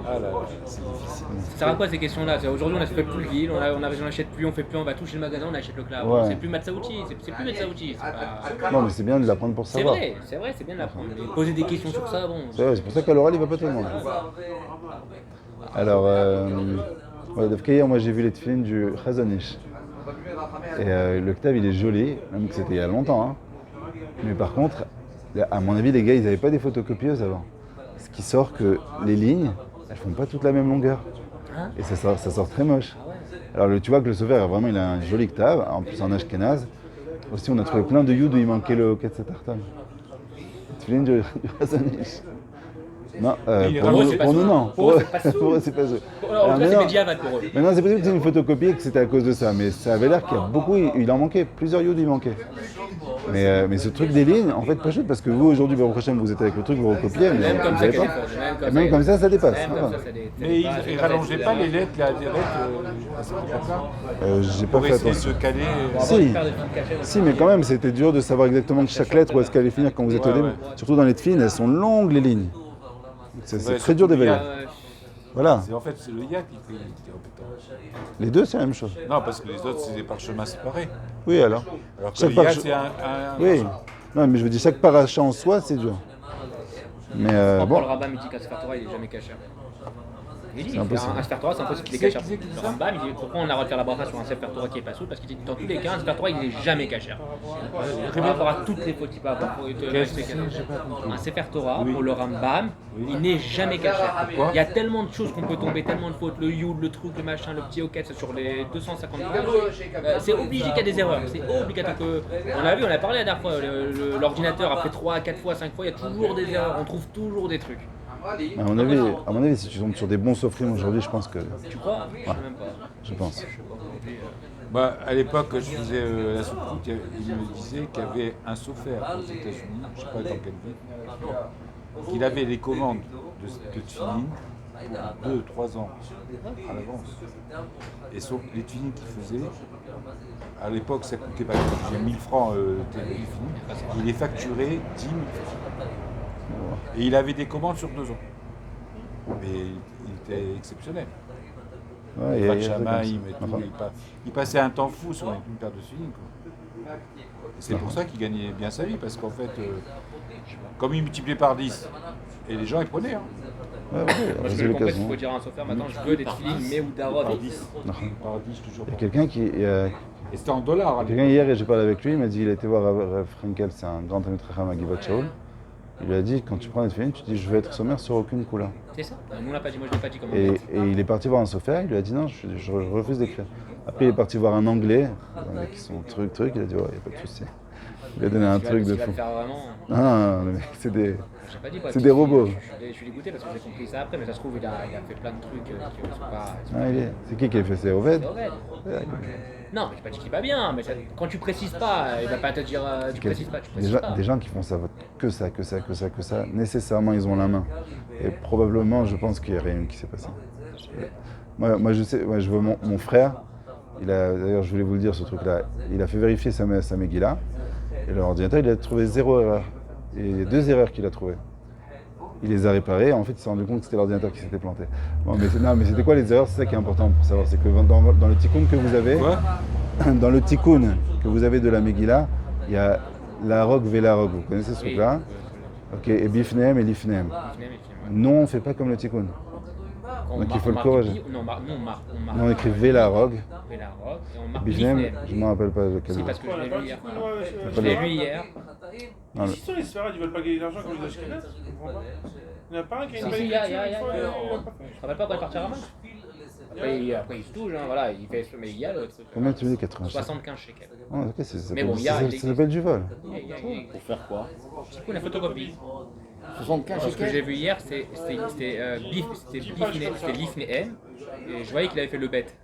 Ah là là, c'est difficile. Ça sert à quoi ces questions-là? Aujourd'hui, on n'achète plus l'huile, on n'achète plus, on fait plus, on va tout chez le magasin, on achète le clave. Ouais. C'est plus Matsauchi, c'est plus Matsauchi. Non, mais c'est bien de l'apprendre pour C'est savoir. vrai, c'est bien d'apprendre. Mais poser des questions sur ça, bon. C'est vrai, c'est pour ça qu'à l'oral, il va pas tout le monde. Alors, ouais, donc hier, moi j'ai vu les tefilines du Chazon Ish. Et le ktav, il est joli, même que c'était il y a longtemps. Hein. Mais par contre, à mon avis, les gars, ils n'avaient pas des photocopieuses avant. Ce qui sort que les lignes, elles font pas toute la même longueur. Hein? Et ça sort très moche. Ah ouais. Alors tu vois que le Sofer, vraiment, il a un joli ktav, en plus en ashkénaze. Aussi, on a trouvé plein de yud où il manquait le Ketzetartan. Tefilin du Chazon Ish. Non, pour nous, non. Pour eux, c'est pas Pour eux, c'est pas ça. Alors, en tout cas, c'est médiaval pour eux. Maintenant, c'est possible que c'est une photocopie et que c'était à cause de ça, mais ça avait l'air qu'il y a beaucoup, il en manquait, plusieurs yud il manquait. Mais ce truc des lignes, en fait, pas chouette, parce que vous, aujourd'hui, Baruch Hashem, vous êtes avec le truc, vous recopiez, mais Même comme vous ça, savez pas. Même comme ça, ça dépasse. Même comme ça, ça Mais ils rallongeaient pas les lettres, là, des lettres à cette époque-là J'ai pas pour fait essayer de attention. se caler. Si, mais quand même, c'était dur de savoir exactement chaque lettre où est-ce qu'elle allait finir quand vous êtes au début. Surtout dans les tefilines, elles sont longues, les lignes. C'est Ouais, très dur d'évaluer. Voilà. En fait, c'est le yak qui est embêtant. Les deux, c'est la même chose. Non, parce que les autres, c'est des parchemins séparés. Oui, alors. Alors que Chaque le yak, parche- c'est un Oui. Non, mais je veux dire, chaque paracha en soi, c'est dur. Mais Bon, bon. le rabbin, il dit qu'un Sefer Torah, il est jamais caché. Il dit, C'est impossible. un Sefer Torah, c'est impossible qu'il est caché. Le Rambam, il dit pourquoi on a le droit de faire la bracha sur un Sefer Torah qui est pas sous? Parce qu'il dit dans tous les cas, un Sefer Torah, il n'est jamais caché. Par rapport à toutes les fautes qu'il peut avoir pour un Sefer Torah, pour le Rambam, il n'est jamais caché. Pourquoi? Il y a tellement de choses qu'on peut tomber, tellement de fautes, le yud, le truc, le machin, le petit oket sur les 250 pages. C'est obligé qu'il y a des erreurs. C'est obligatoire que. On a vu, on a parlé la dernière fois, l'ordinateur, après 3, 4 fois, 5 fois, il y a toujours des erreurs. On trouve toujours des trucs. À mon avis, si tu tombes sur des bons sofrim aujourd'hui, je pense que. Tu crois? Je sais même pas. Je pense. Bah, à l'époque, je faisais la soucroute, il me disait qu'il y avait un sophère aux États-Unis, je ne sais pas dans quelle ville, qu'il avait les commandes de tefilin pour 2-3 ans à l'avance. Et les tefilin qu'il faisait, à l'époque, ça coûtait pas 1000 francs les tefilin, il les facturait 10 000 francs. Et il avait des commandes sur 2 ans. Mais il était exceptionnel. Ouais, Pas de il y a chamaïm des et trucs tout. comme ça. Il passait un temps fou sur une paire de tefilin. Et c'est pour ça qu'il gagnait bien sa vie, parce qu'en fait, comme il multipliait par 10, et les gens ils prenaient. Hein. Ouais, Parce que c'est le complexe, il l'occasion. faut dire à un sophère, maintenant je veux des tefilines, mais ou darod. Par 10. Par 10 toujours. Il y a quelqu'un qui. Et c'était en dollars. Quelqu'un hier, et j'ai parlé avec lui, il m'a dit qu'il a été voir Rav Frenkel, c'est un grand ami de Chacham à Givat Shaul. Il lui a dit, quand tu prends une tefilin, tu dis je veux être sommaire sur aucune couleur. C'est ça? Nous on l'a pas dit, moi je l'ai pas dit comment. Et il est parti voir un sophère, il lui a dit non, je refuse d'écrire. Après il est parti voir un anglais, un mec qui sont truc, il a dit ouais, il n'y a pas de souci. Il lui a donné un truc de Il va fou. le faire vraiment. Ah, le mec, c'est des. J'ai pas dit quoi. C'est des robots. Je suis dégoûté parce que j'ai compris ça après, mais ça se trouve, il a fait plein de trucs qui ne sont pas. Ah, c'est qui a fait ça? Oved? C'est Oved. Non, mais j'ai pas dit qu'il va bien, mais quand tu précises pas, il va pas te dire. Tu précises pas, tu précises pas. Des gens qui font ça, que ça, nécessairement ils ont la main. Et probablement, je pense qu'il n'y a rien qui s'est passé. Moi je sais, je vois mon frère, d'ailleurs je voulais vous le dire ce truc-là, il a fait vérifier sa Megillah, et l'ordinateur il a trouvé 0 erreur. Et il y a 2 erreurs qu'il a trouvées. Il les a réparées, en fait il s'est rendu compte que c'était l'ordinateur qui s'était planté. Bon, mais c'était quoi les erreurs? C'est ça qui est important pour savoir, c'est que dans le tikkun que vous avez, dans le tikkun que vous avez de la Megillah, il y a la rogue Velarog, vous connaissez ce truc-là? Ok, et Bifneem et Lifneem. Non, on ne fait pas comme le tikkun. Donc il faut le corriger. Non, on écrit Velarog. Velarog et on marque Bifneem, Bifneem. je ne me rappelle pas lequel. Si, parce que je l'ai lu hier. Je Je l'ai lu hier. Les histoires, les sphères, ils veulent pas gagner d'argent comme les Ashkénazes, je comprends pas. Il n'y en a pas un qui a une Si, belle si, écriture, il y a. une fois, il a pas Je te rappelle pas quand il partira à Main. Après, il se touche, hein, voilà, il fait. Mais il y a le truc. Combien tu dis 80? 75 shekels. Ah, ok, Mais bon, il y a- ça s'appelle du vol. Pour faire quoi? C'est la photocopie. 75 Ce que shekels. j'ai vu hier, c'était Lifneem, et je voyais qu'il avait fait le bête.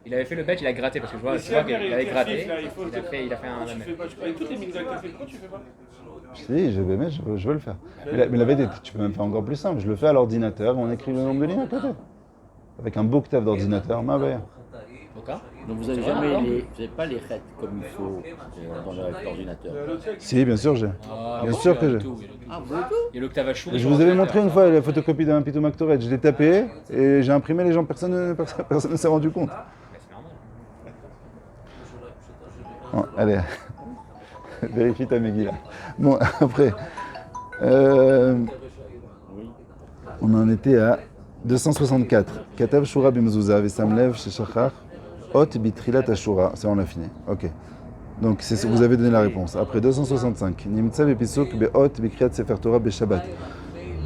Il avait fait le bête, il a gratté, parce que je vois qu'il avait gratté, il a fait un... Tu fais pas, avec toutes les mines que t'as fait, pourquoi tu fais pas? Je t'ai dit, je veux le faire. Mais la bête, tu peux même faire encore plus simple. Je le fais à l'ordinateur, on écrit le nombre de lignes à côté. Avec un beau octave d'ordinateur, ma belle. Ok. Donc vous n'avez C'est vrai, jamais d'accord. vous n'avez pas les règles comme il faut dans l'ordinateur. Si, bien sûr, j'ai. Bien sûr que j'ai. Ah, vous avez tout? Il y a l'octave à chouri. Je vous avais montré une fois la photocopie d'un Pitoum Actoret. Je l'ai tapé et j'ai imprimé les gens, personne ne s'est rendu compte. C'est normal. Bon, allez, vérifie ta Megillah. Bon, après, on en était à 264. Katav Shura bimzouza vesamlev sheshachar ot bitrilat ashura. Ça, on l'a fini. Ok. Donc, vous avez donné la réponse. Après 265. Nimtza bepisuk beot bikriat sefer Torah beshabbat.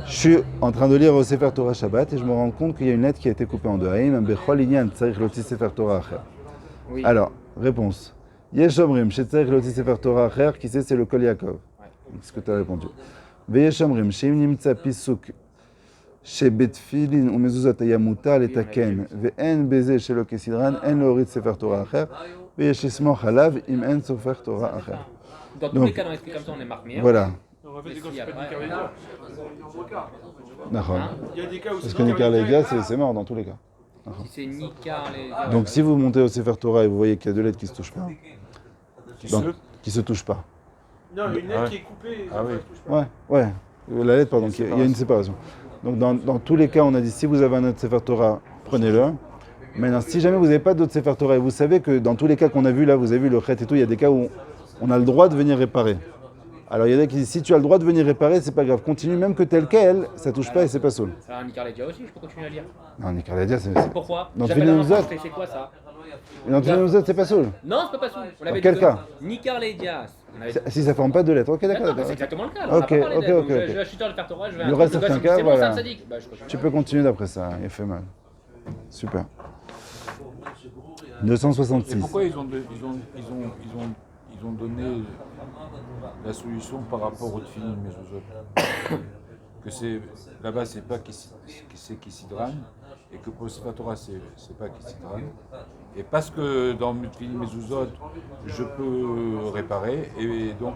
Je suis en train de lire au Sefer Torah Shabbat et je me rends compte qu'il y a une lettre qui a été coupée en deux. Haïm bechol inyan tzarich loti Sefer Torah acher. Oui. Alors, réponse. Yesh omrim shetzarich loti Sefer Torah acher, qui c'est le Kol Yaakov. C'est ce que tu as répondu. Veyesh omrim sheim nimtza pisuk שבתפילין ומזוזת היה מותר לתקן ואין בזה שלא כסדרן, אין להוריד ספר תורה אחר ויש לסמוך עליו אם אין סופר תורה אחר. Dans tous Donc, les cas, dans l'esprit comme ça, on est marque meilleur. Voilà. En fait, Mais quand si c'est pas après, Nicarlédia. D'accord. Il y a des cas où Parce c'est que Nicarlédia, c'est mort dans tous les cas. Si c'est Nika, les. Donc si vous montez au Sefer Torah et vous voyez qu'il y a deux lettres qui ne se touchent pas, qui se touchent pas. Non, une lettre qui est coupée, Ah oui. ça touche pas. Ouais. La lettre, pardon, il y a une séparation. Donc dans tous les cas, on a dit si vous avez un autre Sefer Torah, prenez-le. Maintenant, si jamais vous n'avez pas d'autre Sefer Torah, et vous savez que dans tous les cas qu'on a vu là, vous avez vu le chet et tout, il y a des cas où on a le droit de venir réparer. Alors il y en a qui disent si tu as le droit de venir réparer, c'est pas grave, continue, même que tel quel, ça touche pas et c'est pas saoul. Alors, Nicarlédia aussi, je peux continuer à lire. Non, Nicarlédia, c'est. Pourquoi Dans J'appelle Tfilin un enfant, Ouzot. c'est quoi ça Dans tous les autres, c'est pas saoul. Non, c'est pas sous. On l'avait quel dit cas Nicarlédia. Si ça forme pas deux lettres, ok, d'accord, D'accord, c'est d'accord. exactement le cas. Alors, Ok, on va pas parler ok, d'elle. ok, Donc, ok. Je suis dans le faire Torah, je vais Il y aura certains cas, c'est bon, voilà. ça sadique. Bah, je continue. Tu peux continuer d'après ça, il fait mal. Super. 266. Et pourquoi ils ont donné la solution par rapport au Tfilin Mezuzot? Que c'est là-bas c'est pas Kissidran et que pour le Sefer Torah c'est pas Kissidran. Et parce que dans le Tfilin Mezuzot je peux réparer et donc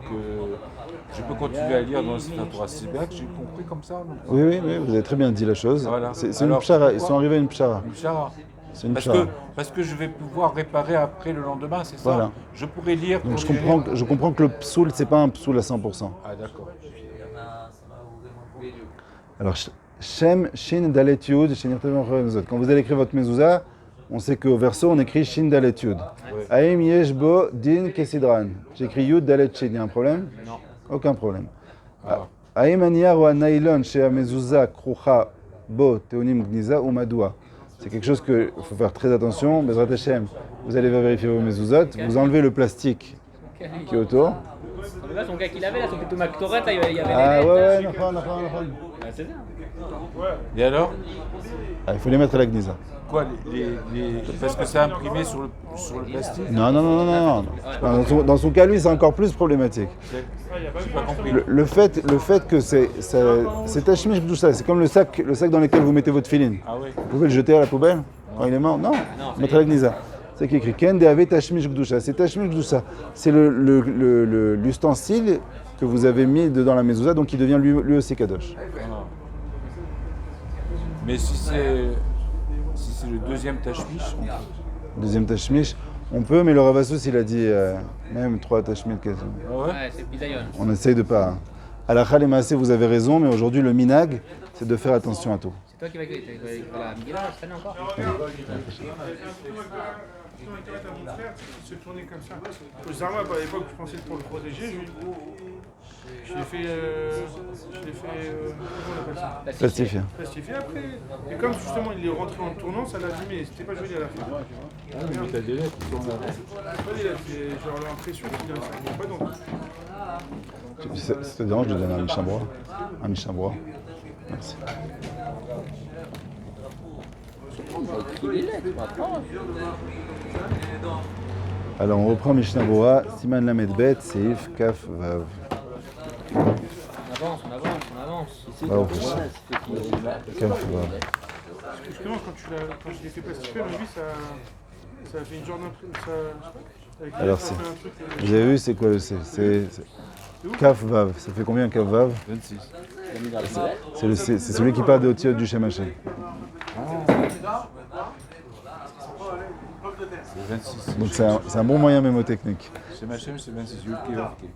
je peux continuer à lire dans le Sefer Torah. C'est bien que j'ai compris comme ça. Donc. Oui, vous avez très bien dit la chose. Voilà. C'est une Alors, pshara, ils pourquoi sont arrivés à une pshara. Une chara. C'est une Parce pshara. que je vais pouvoir réparer après le lendemain, c'est ça. Voilà. Je pourrais lire. Donc corriger. je comprends que le psoul, c'est pas un psoul à 100%. Ah d'accord. Alors, Shem, Shin, Dalet, Yud, Shin, Mezuzot. Quand vous allez écrire votre mezuzah, on sait qu'au verso, on écrit Shin, Dalet, Yud. Ouais. Aim, Yesh, Bo, Din, Kesidran. J'écris Yud, Dalet, Shin. Il y a un problème? Non. Aucun problème. Ah. Aim, Aniar ou Anailon, chez Mezuzah, Krucha, Bo, Teonim, Gniza ou Madoua. C'est quelque chose qu'il faut faire très attention. Bezrat Hashem, vous allez vérifier vos mezuzot, vous enlevez le plastique qui est autour. Là, son gars qu'il avait, là, son plutôt Mactoret, il y avait les Ah lettres. ouais, là. d'accord. Ah, c'est ça. Et alors Il faut les mettre à la Gniza. quoi parce que c'est imprimé sur le plastique. Non. Dans son cas, lui, c'est encore plus problématique. J'ai pas compris. Le fait que c'est Tashmish Gdusha, c'est comme le sac dans lequel vous mettez votre filine. Ah oui. Vous pouvez le jeter à la poubelle quand il est mort? Non, mettre à la Gniza. C'est qui écrit Ken Deave Tashmish Gdusha. C'est Tashmish Gdusha. C'est l'ustensile que vous avez mis dedans la mezuzah, donc il devient lui aussi Kadosh. Ah. Mais si c'est le deuxième tashmish, Deuxième Tashmish, on peut, mais le Ravassus, il a dit même 3 Tashmish. ah ouais. Ouais, c'est bisayon. On essaye de pas. À la Khal et Maaseh, vous avez raison, mais aujourd'hui, le minag, c'est de faire attention à tout. C'est toi qui vas écrire la Miguel, je traîne encore. Mon frère, il se tournait comme ça. Au Zama, à l'époque, je pensais pour le protéger. Je l'ai fait. Comment on appelle ça? Plastifié. Plastifié après. Et comme justement il est rentré en tournant, ça l'a abîmé. C'était pas joli à la fin. Ah, mais t'as des lettres qui sont là. Pas des lettres, c'est genre l'impression qu'il donne ça. Il n'y a pas d'encre. Ça te dérange de donner un Michabrois? Un Michabrois. Merci. Écris les lettres, maintenant. Alors, on reprend Mishnah Boa, Siman Lamed Bet, Seif, Kaf, Vav. On avance. Vav, Kaf, Vav. Parce que justement, quand je l'ai fait plastifier, lui, ça a fait une genre d'impression. Alors, ça fait un truc. Vous avez vu, c'est quoi le C? C'est Kaf, Vav. Ça fait combien Kaf, Vav? 26. C'est celui qui part de Otiot du Shem Hashem. C'est 26. Donc c'est un bon moyen mémotechnique. Chez Machem, c'est 26 Yud qui est marqué.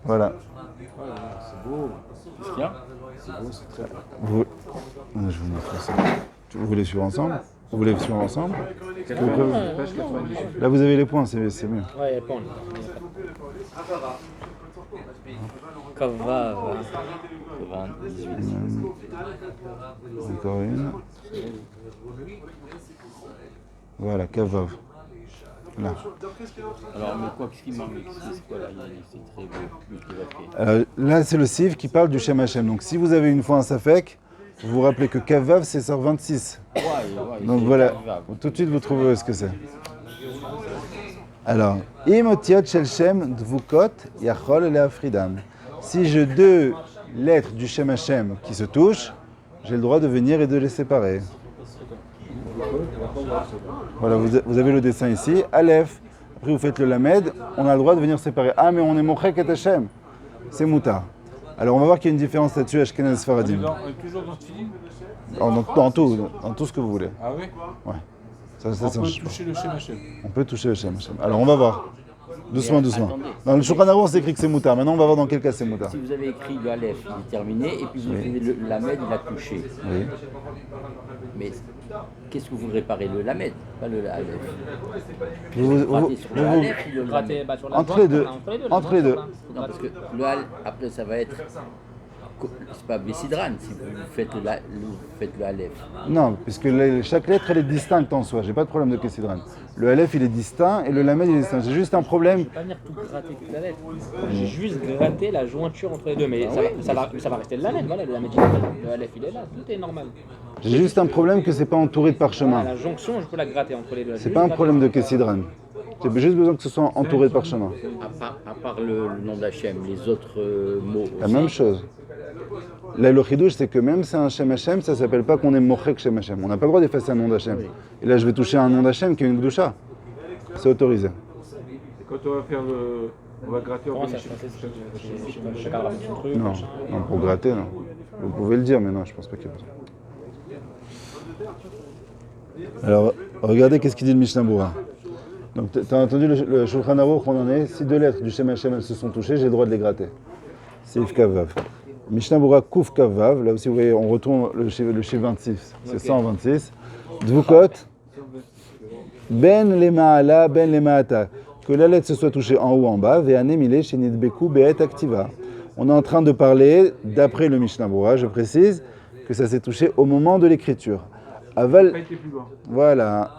Voilà. C'est beau. Qu'est-ce qu'il y a? C'est beau, c'est très beau. Je vous montre ça. Vous voulez suivre ensemble? Vous voulez suivre ensemble? Page 98. Là, vous avez les points, c'est mieux. Ouais, il y a pas en ligne. Kavav. 98. Encore une. Voilà, Kavav. Là. Alors, mais quoi, qu'est-ce qui manque? C'est quoi là? C'est très beau. Lui qui va créer. Alors, là, c'est le Siv qui parle du Shem Hashem. Donc, si vous avez une fois un Safek, vous vous rappelez que Kavav, c'est sur 26. Donc voilà, tout de suite, vous trouvez ce que c'est. Alors, Imotiot Shel Shem Dvukot Yachol Leafridam. Si j'ai deux lettres du Shem Hashem qui se touchent, j'ai le droit de venir et de les séparer. Voilà, vous avez le dessin ici. Aleph, après vous faites le Lamed, on a le droit de venir séparer. Ah, mais on est Mochek et Hashem. C'est Moutar. Alors, on va voir qu'il y a une différence là-dessus, Ashkenaz Sfaradim. On est toujours dans Tfilin? Dans tout ce que vous voulez. Ah oui? Ouais. Ça, On peut change pas. toucher le Shem Hashem. On peut toucher le Shem Hashem. Alors, on va voir. Doucement. Dans le Shulchan Aruch, c'est écrit que c'est Moutar. Maintenant, on va voir dans quel cas c'est Moutar. Si vous avez écrit le Aleph, il est terminé, et puis vous écrivez le Lamed, il a touché. Oui. Mais qu'est-ce que vous réparez? Le Lamed, pas le Aleph. Vous- Grattez sur le vous- Aleph, le Lamed. Gratter, bah, sur la Entre jointe, les deux. là, Entre les deux. jointe, Non, parce que le Aleph, après, ça va être. C'est pas Bessidran si vous faites le Aleph. Non, puisque chaque lettre, elle est distincte en soi. J'ai pas de problème de Kessidran. Le Aleph, il est distinct et le Lamed, il est distinct. J'ai juste un problème. Je vais pas venir tout gratter toute la lettre. J'ai juste gratté la jointure entre les deux. Mais ça va rester le lamed. Voilà, le lamed il est là. Le Aleph il est là. Tout est normal. J'ai juste un problème que c'est pas entouré de parchemin. La jonction, je peux la gratter entre les deux. C'est pas un problème de Kessidran. J'ai juste besoin que ce soit entouré de parchemin. À part le nom d'Hachem, les autres mots. La aussi. même chose. Là, le chidouche, c'est que même c'est un Shem Hashem, ça s'appelle pas qu'on est mochek Shem Hashem. On n'a pas le droit d'effacer un nom d'Hachem. Et là, je vais toucher un nom d'Hachem qui est une gdusha. C'est autorisé. Et quand on va faire le. On va gratter en Comment ça Shem se passe? Hashem. Chacun ramène son truc. Non, machin. non, pour gratter, non. Vous pouvez le dire, mais non, je pense pas qu'il y a besoin. Alors, regardez qu'est-ce qu'il dit le Mishnah Berurah. Donc, tu as entendu le Shulchan Aruch, on en est. Si deux lettres du Shem Hashem, elles se sont touchées, j'ai le droit de les gratter. C'est If Kavav. Mishnah Berurah Kuf Kavav, là aussi vous voyez, on retourne le chiffre 26, c'est 126. Dvukot, Ben le Ma'ala, Ben le Ma'ata. Que la lettre se soit touchée en haut ou en bas, Ve'ane Mile Shenidbeku Be'et Activa. On est en train de parler, d'après le Mishnah Berurah, je précise, que ça s'est touché au moment de l'écriture. Aval, Pas été plus loin. voilà.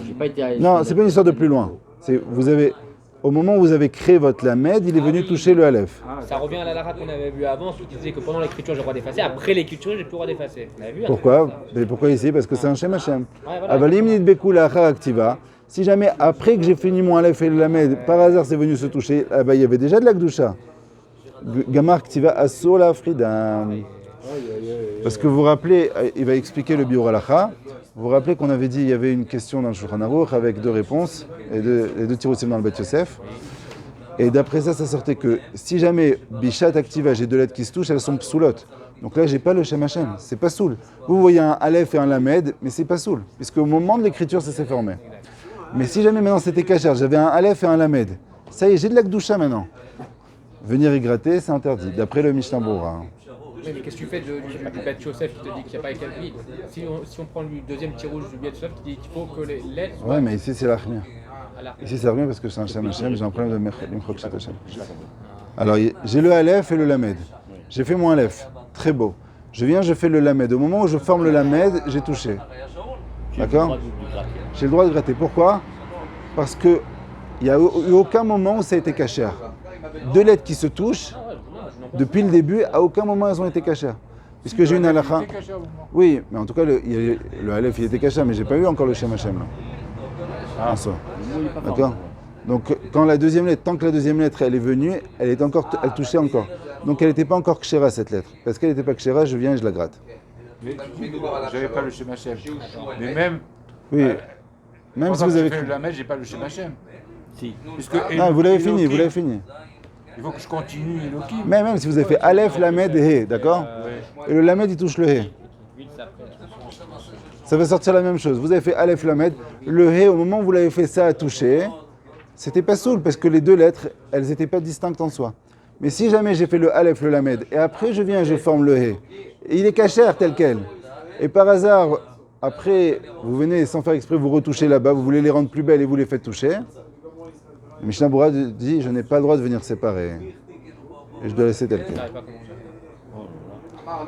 J'ai pas été. Non, c'est pas une histoire de plus loin. C'est, vous avez, au moment où vous avez créé votre Lamed, il est venu toucher le Aleph. Ça revient à la lara qu'on avait vu avant, qui disait que pendant l'écriture j'ai le droit d'effacer, après l'écriture j'ai plus le droit d'effacer. On avait vu, Pourquoi? Mais pourquoi ici? Parce que c'est un Shem Hashem. Ouais, voilà. Avalim nidbeku la'achar aktiva. Si jamais, après que j'ai fini mon Aleph et le Lamed, par hasard c'est venu se toucher, ah bah, il y avait déjà de la Gdusha. Gamar aktiva asur la Fridam. Parce que vous vous rappelez, il va expliquer le Biur Halacha. Vous vous rappelez qu'on avait dit il y avait une question dans le Shulchan Aruch avec deux réponses, et les deux tirosim dans le Bet Yosef. Et d'après ça, ça sortait que si jamais Bishat activa, j'ai deux lettres qui se touchent, elles sont psoulotes. Donc là, j'ai pas le Shem Hashem, c'est pas soul. Vous voyez un Aleph et un Lamed, mais c'est pas soul, puisque au moment de l'écriture, ça s'est formé. Mais si jamais maintenant c'était Kacher, j'avais un Aleph et un Lamed, ça y est, j'ai de la Gdusha maintenant. Venir y gratter, c'est interdit, d'après le Mishnah Berurah. Mais qu'est-ce que tu fais du Bet Yosef qui te dit qu'il n'y a pas écrit vide? Si on prend le deuxième tir rouge du Bet Yosef qui dit qu'il faut que les lettres soient Ouais, mais ici c'est l'Achmir. à la. Ici ça revient parce que c'est un Shem Hashem, j'ai un problème de Limchok Shet Hashem. Alors j'ai le Aleph et le Lamed. J'ai fait mon Aleph, très beau. Je viens, je fais le Lamed. Au moment où je forme le Lamed, j'ai touché. D'accord? J'ai le droit de gratter. Pourquoi? Parce qu'il n'y a eu aucun moment où ça a été cachère. Deux lettres qui se touchent, depuis le début, à aucun moment elles ont été cachères. Puisque j'ai une halakha. Oui, mais en tout cas, le Aleph il était cachère, mais j'ai pas eu encore le Shem Hashem là. En soi. D'accord? Donc quand la deuxième lettre, tant que la deuxième lettre elle est venue, elle touchait encore. Donc elle n'était pas encore kshera cette lettre. Parce qu'elle n'était pas kshera, je viens et je la gratte. Mais j'avais pas le Shem Hashem. Mais même. Oui. Même si vous avez. fait le Lamed, j'ai pas le Shem Hashem. Si. Puisque Ah, vous l'avez fini, Elohim, vous l'avez fini. Il faut que je continue Elohim. Même si vous avez fait Aleph, Lamed et He, d'accord? Et le Lamed il touche le He. Ça va sortir la même chose. Vous avez fait Aleph Lamed. Le He, au moment où vous l'avez fait ça à toucher, c'était pas soul parce que les deux lettres, elles n'étaient pas distinctes en soi. Mais si jamais j'ai fait le Aleph, le Lamed, et après je viens, je forme le He, et il est cachère tel quel, et par hasard, après, vous venez sans faire exprès, vous retouchez là-bas, vous voulez les rendre plus belles et vous les faites toucher, le Mishnah Berurah dit, je n'ai pas le droit de venir séparer. Et je dois laisser tel quel. J'arrive pas à comment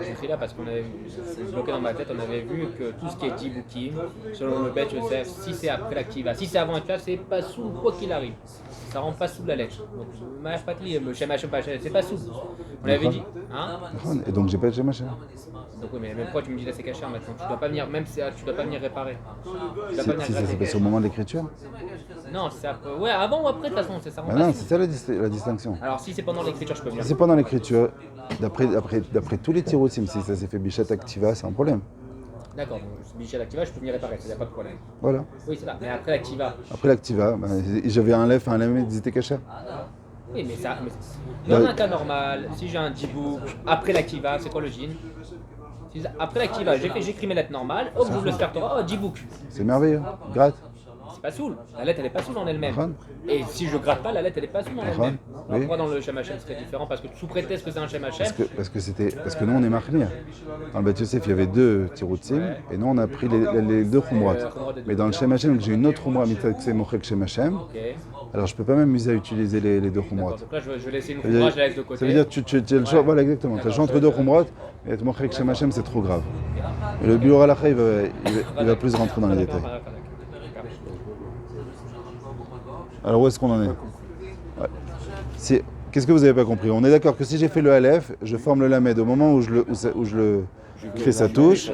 j'ai écrit là parce qu'on avait c'est bloqué dans ma tête, on avait vu que tout ce qui est Djibouti, selon le Bet Joseph, si c'est après l'activa, si c'est avant l'activa, c'est pas sous quoi qu'il arrive. Ça rend pas sous la lettre. Donc, Maïf Patli, le Shem Hashem Pachet, c'est pas sous. On l'avait dit. Hein. Et donc j'ai pas de Shem Hashem. Donc oui, mais même pourquoi tu me dis là c'est caché maintenant? Tu dois pas venir, même si tu dois pas venir réparer. Tu dois pas venir Si ça s'est gratter. passé au moment de l'écriture. Non, c'est ouais, avant ou après de toute façon, c'est ça rend Bah pas non, sous. c'est ça la distinction. Alors si c'est pendant l'écriture, je peux venir. Si c'est pendant l'écriture, d'après tous les tirotim, si ça s'est fait Bichat Activa, c'est un problème. D'accord, donc Bichat l'activa, je peux venir réparer, il n'y a pas de problème. Voilà. Oui, c'est là. Mais après l'activa. Après l'Activa, bah, j'avais un Lef, un Lamed, ils étaient cachés. Oui, mais ça. Dans un cas normal, si j'ai un Djibouk, après l'activa, c'est quoi le jean? Après l'activa, j'écris mes lettres normales, hop, j'ouvre le Spertora, oh, Djibouk. C'est merveilleux. Gratte. C'est pas saoul. La lettre, elle est pas saoule en elle-même. Ron. Et si je gratte pas, la lettre, elle est pas saoule en Ron. elle-même. Alors, Oui. pourquoi dans le Shem Hashem c'est différent? Parce que sous prétexte que c'est un Shem Hashem. Parce que nous on est Mahmir. Dans le Beth Yosef, il y avait deux tiroutim, et nous on a pris les deux Khumrot. Mais dans le Shem Hashem, j'ai une autre Khumra, Mitzvah Mochek Shem Hashem. Ok. Alors je peux pas m'amuser à utiliser les deux Khumrot. D'accord, donc là, je vais laisser une Ça veut dire- courage, je la laisse de côté. Ça veut dire que tu as le choix, voilà exactement, tu as le choix entre deux Khumrot, et être Mochek Shem Hashem c'est trop grave. Et le Biur Halacha, il va plus rentrer dans les détails. Alors où est-ce qu'on en est? Ouais. Qu'est-ce que vous n'avez pas compris? On est d'accord que si j'ai fait le Aleph, je forme le Lamed. Au moment où je le crée sa touche,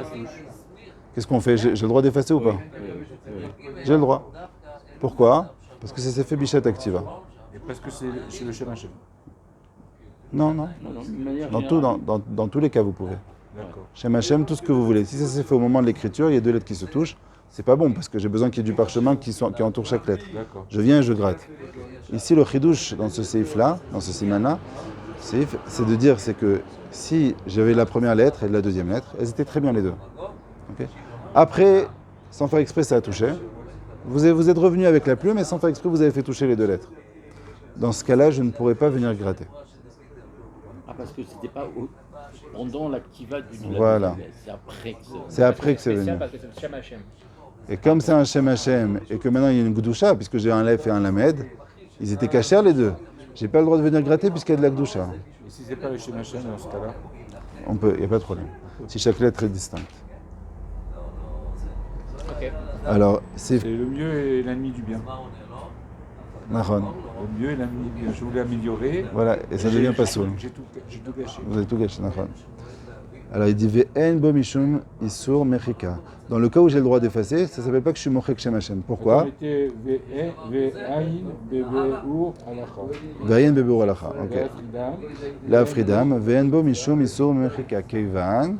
qu'est-ce qu'on fait? J'ai le droit d'effacer ou pas? J'ai le droit. Pourquoi? Parce que ça s'est fait Bichat Activa. Et parce que c'est le Shem Hashem. Non, non. D'une manière générale. Dans tous les cas, vous pouvez. D'accord. Shem Hashem, tout ce que vous voulez. Si ça s'est fait au moment de l'écriture, il y a deux lettres qui se touchent. C'est pas bon parce que j'ai besoin qu'il y ait du parchemin qui entoure chaque lettre. D'accord. Je viens et je gratte. Ici, le chidouche dans ce seif-là, dans ce siman-là, c'est de dire c'est que si j'avais la première lettre et la deuxième lettre, elles étaient très bien les deux. Ok. Après, sans faire exprès, ça a touché. Vous êtes revenu avec la plume et sans faire exprès, vous avez fait toucher les deux lettres. Dans ce cas-là, je ne pourrais pas venir gratter. Ah, parce que c'était pas pendant l'activa du Voilà. c'est après que C'est après que c'est venu. spécial parce que c'est le Shem Hashem. Et comme c'est un Shem Hashem et que maintenant il y a une Gdusha, puisque j'ai un Lef et un Lamed, ils étaient cachers les deux. J'ai pas le droit de venir gratter puisqu'il y a de la Gdusha. Et si c'est pas le Shem Hashem dans ce cas-là? On peut, il n'y a pas de problème. Si chaque lettre est distincte. Ok. Alors, c'est C'est le mieux et l'ennemi du bien. Nahon. Le mieux et l'ennemi du bien. Je voulais améliorer. Voilà, et ça devient pas soul. J'ai tout gâché. Vous avez tout gâché, Nahon. Alors il dit Ve'en bo mishum isur mechika. Dans le cas où j'ai le droit d'effacer, ça ne s'appelle pas que je suis mochek Shem Hashem. Pourquoi? Mettez Ve'ayin Bebeur Alacha. Ve'en bebeur alacha. Ok. Ve'afridam. La fridam. Ve'en bo mishum isur mechika. Keivan.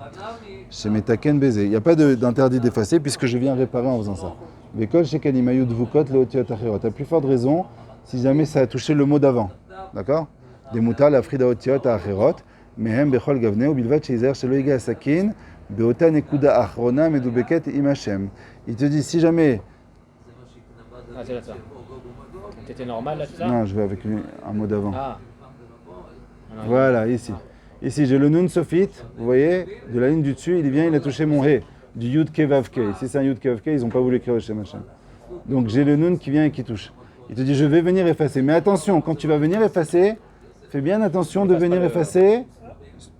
Shemetaken beze. Il n'y a pas d'interdit d'effacer puisque je viens réparer en faisant ça. Ve'kol shekanimayu dvukot leotiot achirot. À plus forte raison si jamais ça a touché le mot d'avant. D'accord? Des mutal la frida otiot achirot. Mehem bechol gavneu bilvat sheizer shelo yiga asakin beota nekuda achrona medubeket im Hashem. Il te dit si jamais. Ah, c'est là ça. T'étais normal là, tout ça? Non, je vais avec un mot d'avant. Ah. Voilà, ici. Ici, j'ai le nun sofit, vous voyez, de la ligne du dessus, il vient, il a touché mon he, du yud ke vav ke. Ici, c'est un yud ke vav ke, ils n'ont pas voulu écrire le Shem Hashem. Donc, j'ai le nun qui vient et qui touche. Il te dit, je vais venir effacer. Mais attention, quand tu vas venir effacer, fais bien attention de venir effacer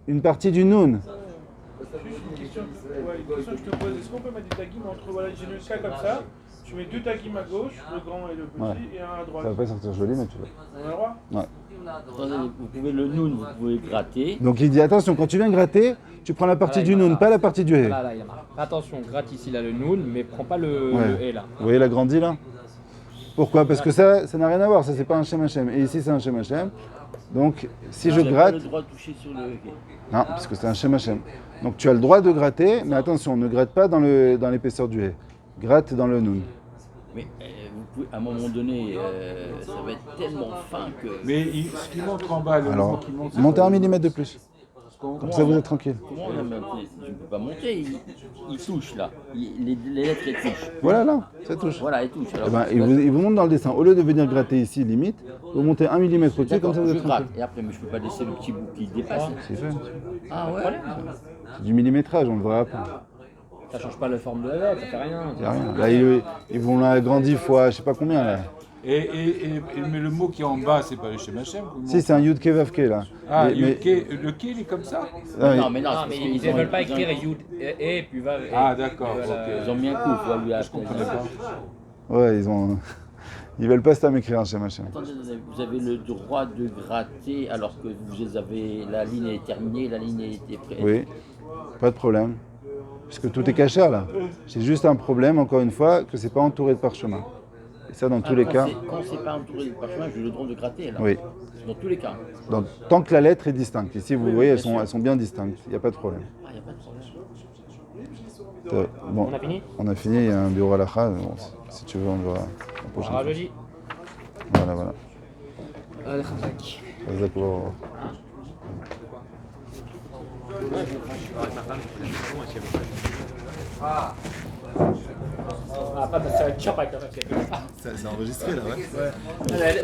une partie du nun. Juste une question, une question que je te pose. Est-ce qu'on peut mettre des taguim entre, voilà, j'ai le cas comme ça, tu mets deux taguim à gauche, le grand et le petit, Ouais. et un à droite. Ça va pas sortir joli, mais tu vois. On a le droit? Ouais. Attendez, vous pouvez le noun, vous pouvez gratter. Donc, il dit, attention, quand tu viens gratter, tu prends la partie Voilà, du il nun, va- pas la partie du he. Là, il y en a. Attention, gratte ici là le noun, mais prends pas le Ouais. et là. Vous voyez la grandie là? Pourquoi? Parce que ça n'a rien à voir, ça c'est pas un Shem Hashem. Et ici c'est un Shem Hashem. Donc si je Vous avez gratte, pas le droit de toucher sur le. non, parce que c'est un Shem Hashem. Donc tu as le droit de gratter, mais attention, ne gratte pas dans l'épaisseur du he. Gratte dans le nun. Mais vous pouvez, à un moment donné, ça va être tellement fin que. Mais ce qui montre en bas, le Alors, mouvement qui monte, c'est montez pas un le- millimètre de plus. Comme ça, vous êtes tranquille. Comment on a monté? Je ne peux pas monter, il touche là. Les lettres elles touchent. Voilà, là, ça touche. Voilà, il touche. Alors, Eh ben, il vous monte dans le dessin. Au lieu de venir gratter ici, limite, vous montez 1 mm au-dessus, d'accord, comme ça vous je êtes gratte. tranquille. Et après, mais je ne peux pas laisser le petit bout qui dépasse. C'est fait. Ah ouais. C'est du millimétrage, on le verra après. Ça change pas la forme de la lettre, ça fait rien. Y a rien. Là, ils vont l'agrandir fois, je sais pas combien là. Mais le mot qui est en bas, c'est pas le Shem Hashem. Si, c'est un Yud-Ke Vav-Ke là. Ah, Mais- le K, il est comme ça? Ah, Non, mais non, Non, c'est mais parce ils qu'ils ne veulent pas ils ont- écrire Yud et puis va. Ah, d'accord, ok. Ils ont mis un coup, il faut lui Je acheter. comprenais pas. Ouais, ils veulent pas ça m'écrire un chez machin. Attendez, vous avez le droit de gratter alors que vous avez la ligne est terminée, la ligne est prête. Oui, pas de problème. Puisque tout est cachère là. C'est juste un problème, encore une fois, que c'est pas entouré de parchemin. Et ça, dans tous les cas, Quand c'est pas entouré de parchemin, j'ai le droit de gratter là. oui. Dans tous les cas. Tant que la lettre est distincte. Ici, vous voyez, elles sont bien distinctes. Il n'y a pas de problème. Ah, il n'y a pas de problème. Bon, On a fini? on a fini, il y a un bureau à la khal. Bon, si tu veux, on verra la prochaine Ah, fois. jeudi. Voilà. Allez, Khadak. D'accord. Ah, pas de ça, chop avec la papier. C'est enregistré là, ouais. Ouais.